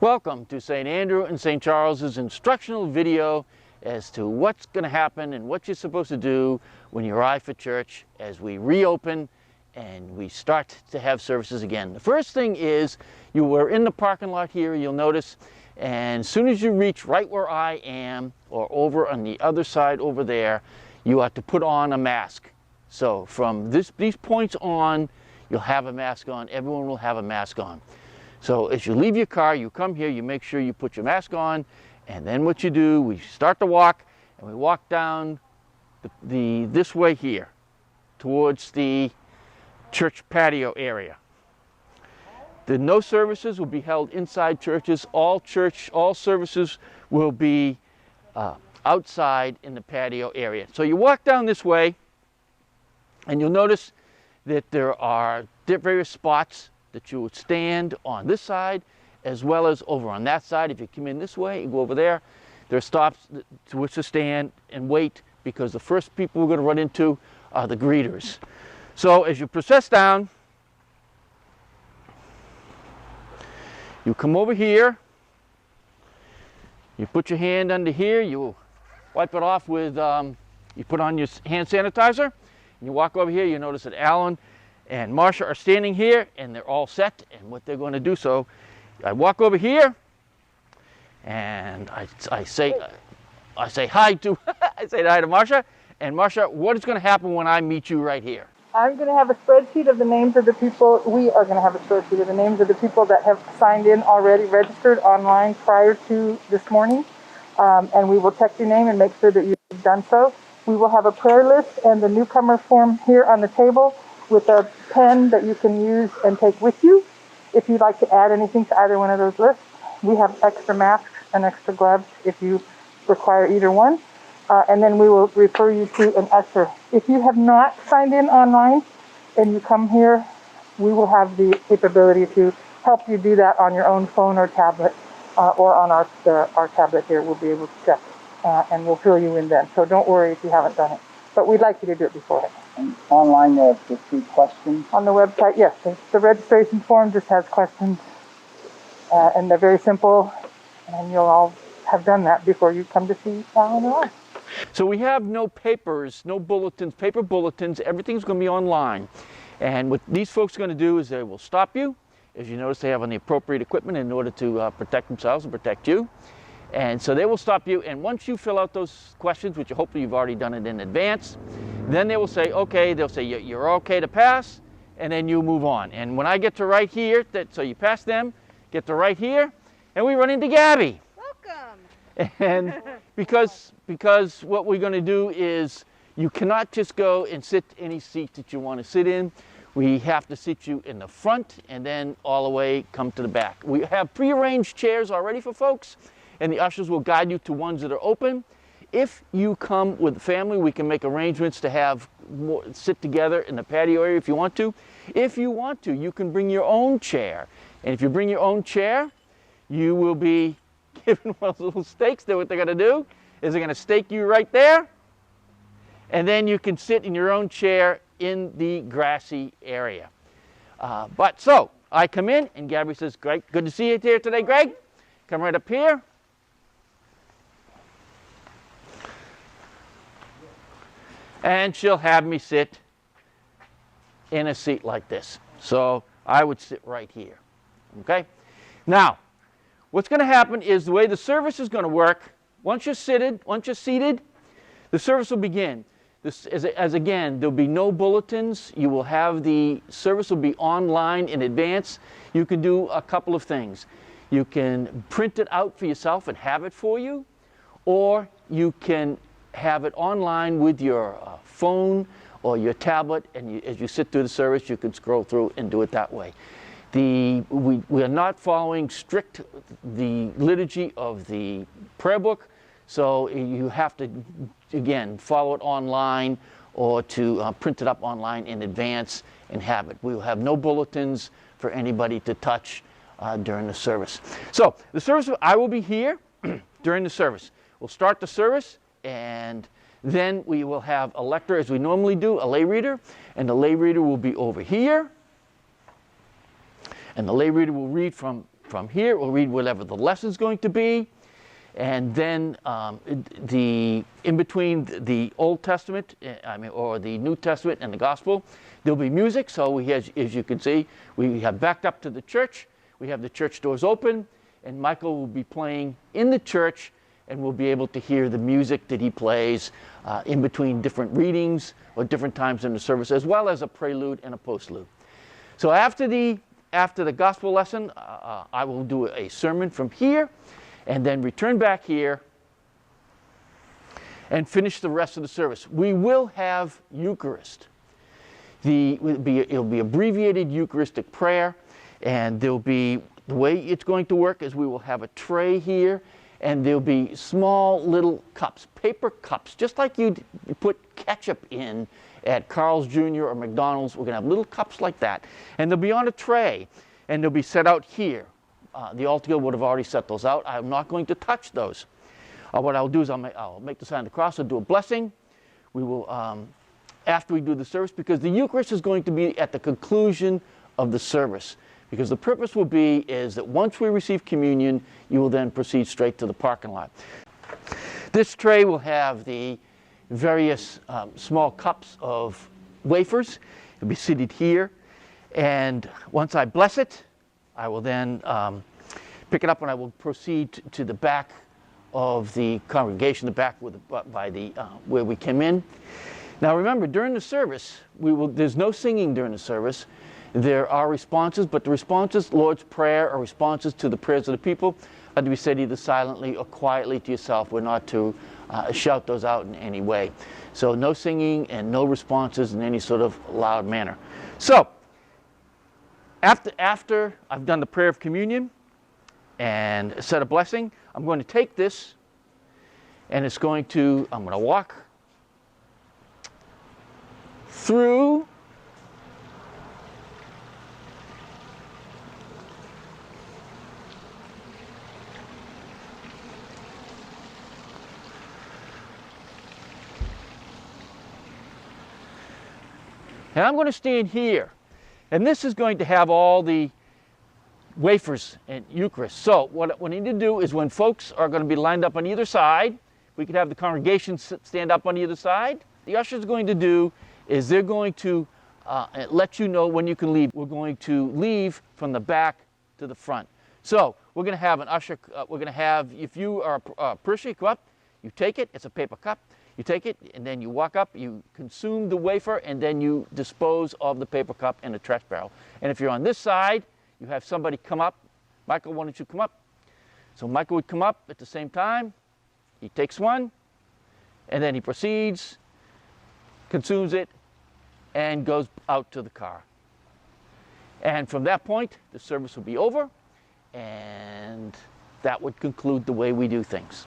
Welcome to St. Andrew and St. Charles's instructional video as to what's going to happen and what you're supposed to do when you arrive for church as we reopen and we start to have services again. The first thing is you were in the parking lot here, you'll notice, and as soon as you reach right where I am or over on the other side over there, you have to put on a mask. So from these points on, you'll have a mask on. Everyone will have a mask on. So as you leave your car, you come here, you make sure you put your mask on, and then what you do, we start to walk, and we walk down this way here, towards the church patio area. No services will be held inside churches. All services will be outside in the patio area. So you walk down this way, and you'll notice that there are various spots that you would stand on this side as well as over on that side. If you come in this way and go over there, there are stops to which to stand and wait, because the first people we're going to run into are the greeters. So as you process down, you come over here, you put your hand under here, you wipe it off with, you put on your hand sanitizer, and you walk over here. You notice that Alan and Marcia are standing here, and they're all set and what they're going to do. So I walk over here, and I say hi to I say hi to Marcia. And Marcia, what is going to happen when I meet you right here? I'm going to have a spreadsheet of the names of the people. We are going to have a spreadsheet of the names of the people that have signed in already, registered online prior to this morning, and we will check your name and make sure that you've done so. We will have a prayer list and the newcomer form here on the table, with a pen that you can use and take with you if you'd like to add anything to either one of those lists. We have extra masks and extra gloves if you require either one. And then we will refer you to an usher. If you have not signed in online and you come here, we will have the capability to help you do that on your own phone or tablet, or on our tablet here. We'll be able to check, and we'll fill you in then. So don't worry if you haven't done it. But we'd like you to do it beforehand. And online, they have the 3 questions. On the website, yes. The registration form just has questions, and they're very simple, and you'll all have done that before you come to see Alan or I. So we have no papers, no bulletins, paper bulletins. Everything's going to be online. And what these folks are going to do is they will stop you. As you notice, they have on the appropriate equipment in order to protect themselves and protect you. And so they will stop you, and once you fill out those questions, which hopefully you've already done it in advance, then they will say, okay, they'll say you're okay to pass, and then you move on. And when I get to right here, so you pass them, get to right here, and we run into Gabby. Welcome. And because what we're going to do is you cannot just go and sit any seat that you want to sit in. We have to sit you in the front and then all the way come to the back. We have prearranged chairs already for folks, and the ushers will guide you to ones that are open. If you come with family, we can make arrangements to have sit together in the patio area if you want to. If you want to, you can bring your own chair. And if you bring your own chair, you will be given one of those little stakes. What they're going to do is they're going to stake you right there, and then you can sit in your own chair in the grassy area. So I come in, and Gabby says, "Great, good to see you here today, Greg. Come right up here." And she'll have me sit in a seat like this. So I would sit right here. Okay? Now, what's going to happen is the way the service is going to work, once you're seated, the service will begin. Again, there'll be no bulletins. You will have the service will be online in advance. You can do a couple of things. You can print it out for yourself and have it for you, or you can have it online with your phone or your tablet, and as you sit through the service, you can scroll through and do it that way. We are not following strict the liturgy of the prayer book, so you have to, again, follow it online or to print it up online in advance and have it. We will have no bulletins for anybody to touch during the service. So the service, I will be here during the service. We'll start the service, and then we will have a lector, as we normally do, a lay reader, and the lay reader will be over here. And the lay reader will read from from here. We'll read whatever the lesson's going to be. And then in between the Old Testament, or the New Testament and the Gospel, there'll be music. So we have, as you can see, we have backed up to the church. We have the church doors open, and Michael will be playing in the church, and we'll be able to hear the music that he plays in between different readings or different times in the service, as well as a prelude and a postlude. So after the gospel lesson, I will do a sermon from here, and then return back here and finish the rest of the service. We will have Eucharist. It'll be abbreviated Eucharistic prayer, and there'll be, the way it's going to work is we will have a tray here, and there'll be small little cups, paper cups, just like you'd put ketchup in at Carl's Jr. or McDonald's. We're going to have little cups like that, and they'll be on a tray, and they'll be set out here. The altar would have already set those out. I'm not going to touch those. What I'll do is I'll make the sign of the cross. I'll do a blessing. We will, after we do the service, because the Eucharist is going to be at the conclusion of the service. Because the purpose will be is that once we receive communion, you will then proceed straight to the parking lot. This tray will have the various small cups of wafers. It'll be seated here. And once I bless it, I will then pick it up, and I will proceed to the back of the congregation, the back by the where we came in. Now remember, during the service, there's no singing during the service. There are responses, but the responses, Lord's Prayer, are responses to the prayers of the people, are to be said either silently or quietly to yourself. We're not to shout those out in any way. So no singing and no responses in any sort of loud manner. So after I've done the prayer of communion and said a blessing, I'm going to take this, and I'm going to walk through and I'm going to stand here. And this is going to have all the wafers and Eucharist. So what we need to do is, when folks are going to be lined up on either side, we could have the congregation stand up on either side. The usher's going to do is they're going to let you know when you can leave. We're going to leave from the back to the front. So we're going to have an usher. We're going to have, if you are a parishioner, you go up, you take it. It's a paper cup. You take it, and then you walk up, you consume the wafer, and then you dispose of the paper cup in a trash barrel. And if you're on this side, you have somebody come up. Michael, why don't you come up? So Michael would come up at the same time. He takes one, and then he proceeds, consumes it, and goes out to the car. And from that point, the service will be over, and that would conclude the way we do things.